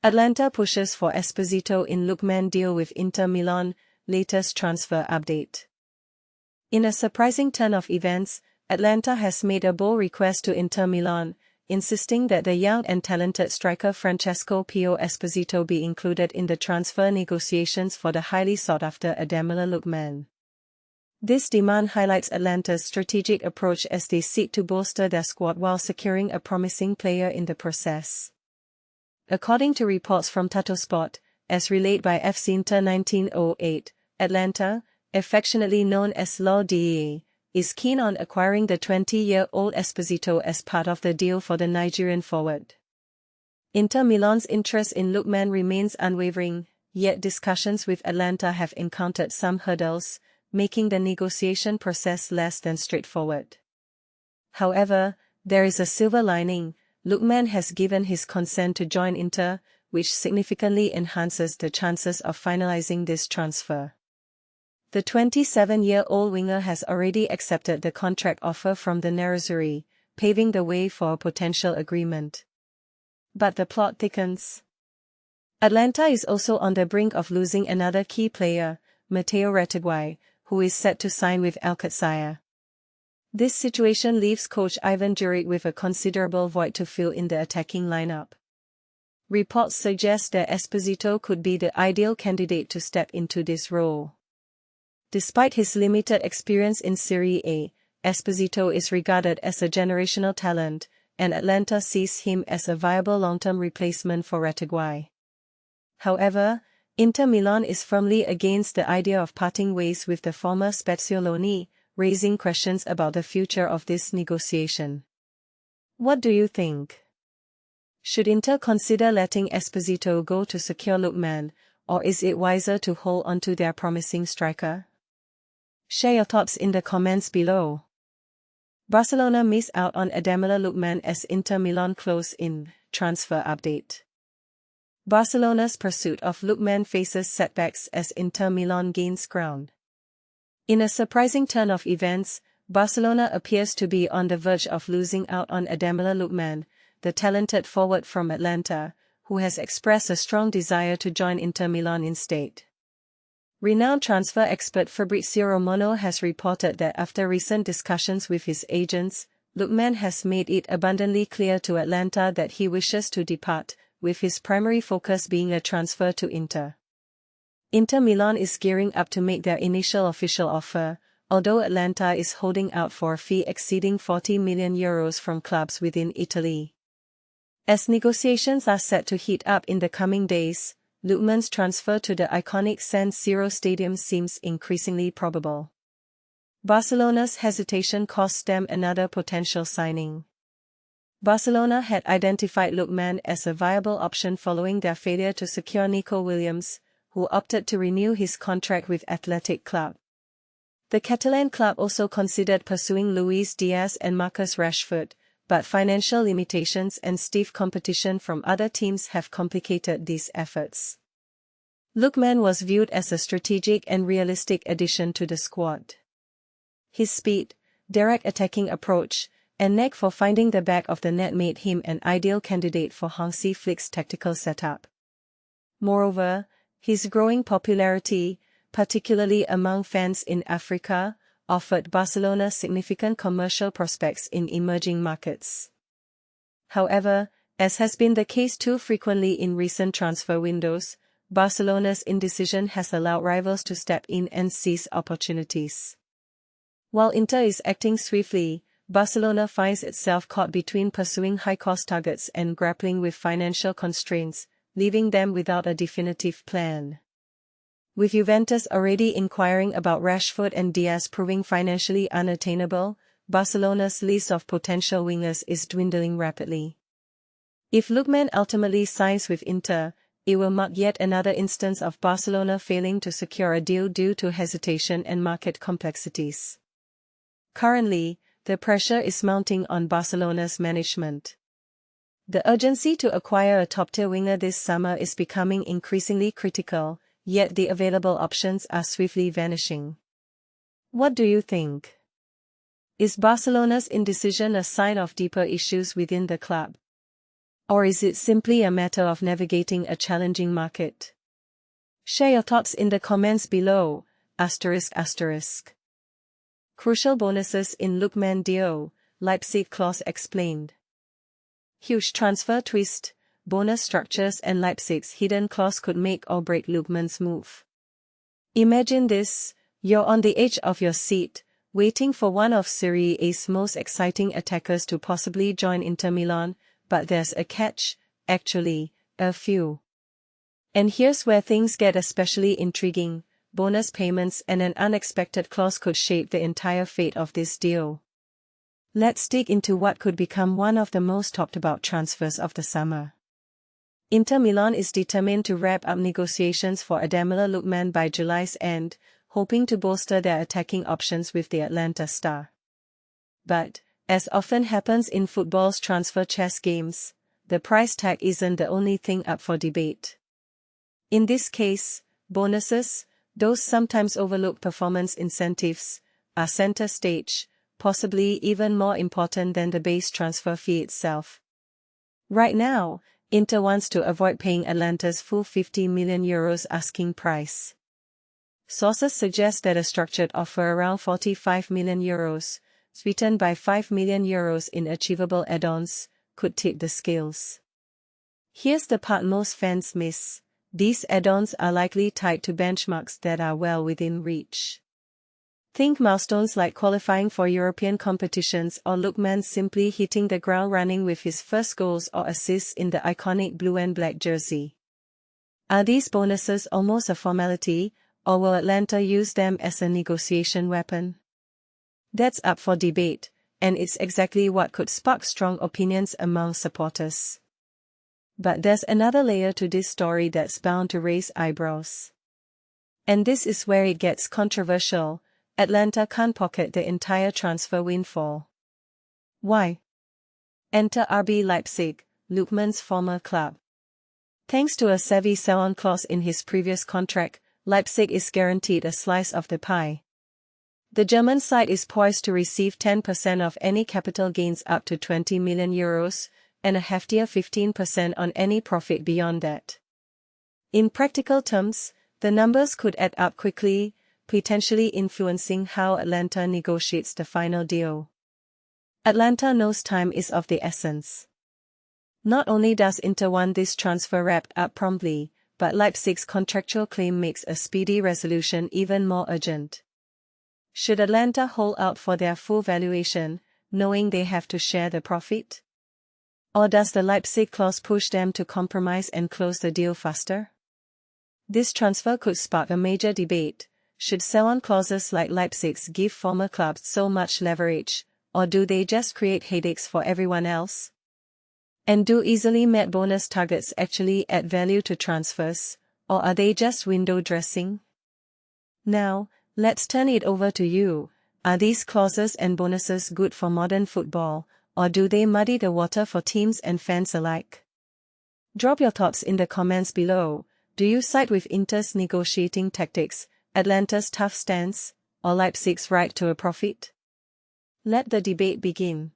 Atalanta pushes for Esposito in Lookman deal with Inter Milan, latest transfer update. In a surprising turn of events, Atalanta has made a bold request to Inter Milan, insisting that the young and talented striker Francesco Pio Esposito be included in the transfer negotiations for the highly sought-after Atalanta Lookman. This demand highlights Atalanta's strategic approach as they seek to bolster their squad while securing a promising player in the process. According to reports from Tuttosport, as relayed by FC Inter 1908, Atalanta, affectionately known as LOL, is keen on acquiring the 20-year-old Esposito as part of the deal for the Nigerian forward. Inter Milan's interest in Lookman remains unwavering, yet discussions with Atalanta have encountered some hurdles, making the negotiation process less than straightforward. However, there is a silver lining. Lookman has given his consent to join Inter, which significantly enhances the chances of finalizing this transfer. The 27-year-old winger has already accepted the contract offer from the Nerazzurri, paving the way for a potential agreement. But the plot thickens. Atalanta is also on the brink of losing another key player, Matteo Retegui, who is set to sign with Alcacer. This situation leaves coach Ivan Juric with a considerable void to fill in the attacking lineup. Reports suggest that Esposito could be the ideal candidate to step into this role. Despite his limited experience in Serie A, Esposito is regarded as a generational talent, and Atalanta sees him as a viable long-term replacement for Retegui. However, Inter Milan is firmly against the idea of parting ways with the former Spezzoloni, raising questions about the future of this negotiation. What do you think? Should Inter consider letting Esposito go to secure Lookman, or is it wiser to hold onto their promising striker? Share your thoughts in the comments below. Barcelona miss out on Ademola Lookman as Inter Milan close in. Transfer update. Barcelona's pursuit of Lookman faces setbacks as Inter Milan gains ground. In a surprising turn of events, Barcelona appears to be on the verge of losing out on Ademola Lookman, the talented forward from Atalanta, who has expressed a strong desire to join Inter Milan instead. Renowned transfer expert Fabrizio Romano has reported that after recent discussions with his agents, Lookman has made it abundantly clear to Atalanta that he wishes to depart, with his primary focus being a transfer to Inter. Inter Milan is gearing up to make their initial official offer, although Atalanta is holding out for a fee exceeding €40 million from clubs within Italy. As negotiations are set to heat up in the coming days, Lookman's transfer to the iconic San Siro stadium seems increasingly probable. Barcelona's hesitation costs them another potential signing. Barcelona had identified Lookman as a viable option following their failure to secure Nico Williams, who opted to renew his contract with Athletic Club. The Catalan club also considered pursuing Luis Diaz and Marcus Rashford, but financial limitations and stiff competition from other teams have complicated these efforts. Lookman was viewed as a strategic and realistic addition to the squad. His speed, direct attacking approach, and knack for finding the back of the net made him an ideal candidate for Hansi Flick's tactical setup. Moreover, his growing popularity, particularly among fans in Africa, offered Barcelona significant commercial prospects in emerging markets. However, as has been the case too frequently in recent transfer windows, Barcelona's indecision has allowed rivals to step in and seize opportunities. While Inter is acting swiftly, Barcelona finds itself caught between pursuing high-cost targets and grappling with financial constraints, leaving them without a definitive plan. With Juventus already inquiring about Rashford and Diaz proving financially unattainable, Barcelona's list of potential wingers is dwindling rapidly. If Lookman ultimately signs with Inter, it will mark yet another instance of Barcelona failing to secure a deal due to hesitation and market complexities. Currently, the pressure is mounting on Barcelona's management. The urgency to acquire a top-tier winger this summer is becoming increasingly critical, yet the available options are swiftly vanishing. What do you think? Is Barcelona's indecision a sign of deeper issues within the club? Or is it simply a matter of navigating a challenging market? Share your thoughts in the comments below. Crucial bonuses in Lookman deal, Leipzig clause explained. Huge transfer twist, bonus structures and Leipzig's hidden clause could make or break Lookman's move. Imagine this, you're on the edge of your seat, waiting for one of Serie A's most exciting attackers to possibly join Inter Milan, but there's a catch, actually, a few. And here's where things get especially intriguing. Bonus payments and an unexpected clause could shape the entire fate of this deal. Let's dig into what could become one of the most talked about transfers of the summer. Inter Milan is determined to wrap up negotiations for Ademola Lookman by July's end, hoping to bolster their attacking options with the Atalanta star. But, as often happens in football's transfer chess games, the price tag isn't the only thing up for debate. In this case, bonuses, those sometimes overlooked performance incentives, are center stage, possibly even more important than the base transfer fee itself. Right now, Inter wants to avoid paying Atalanta's full €50 million asking price. Sources suggest that a structured offer around €45 million, sweetened by €5 million in achievable add-ons, could tip the scales. Here's the part most fans miss. These add-ons are likely tied to benchmarks that are well within reach. Think milestones like qualifying for European competitions or Lookman simply hitting the ground running with his first goals or assists in the iconic blue and black jersey. Are these bonuses almost a formality, or will Atalanta use them as a negotiation weapon? That's up for debate, and it's exactly what could spark strong opinions among supporters. But there's another layer to this story that's bound to raise eyebrows. And this is where it gets controversial. Atalanta can't pocket the entire transfer windfall. Why? Enter RB Leipzig, Lookman's former club. Thanks to a savvy sell-on clause in his previous contract, Leipzig is guaranteed a slice of the pie. The German side is poised to receive 10% of any capital gains up to €20 million, and a heftier 15% on any profit beyond that. In practical terms, the numbers could add up quickly, potentially influencing how Atalanta negotiates the final deal. Atalanta knows time is of the essence. Not only does Inter want this transfer wrapped up promptly, but Leipzig's contractual claim makes a speedy resolution even more urgent. Should Atalanta hold out for their full valuation, knowing they have to share the profit? Or does the Leipzig clause push them to compromise and close the deal faster? This transfer could spark a major debate. Should sell-on clauses like Leipzig's give former clubs so much leverage, or do they just create headaches for everyone else? And do easily met bonus targets actually add value to transfers, or are they just window dressing? Now, let's turn it over to you. Are these clauses and bonuses good for modern football, or do they muddy the water for teams and fans alike? Drop your thoughts in the comments below. Do you side with Inter's negotiating tactics, Atalanta's tough stance, or Leipzig's right to a profit? Let the debate begin.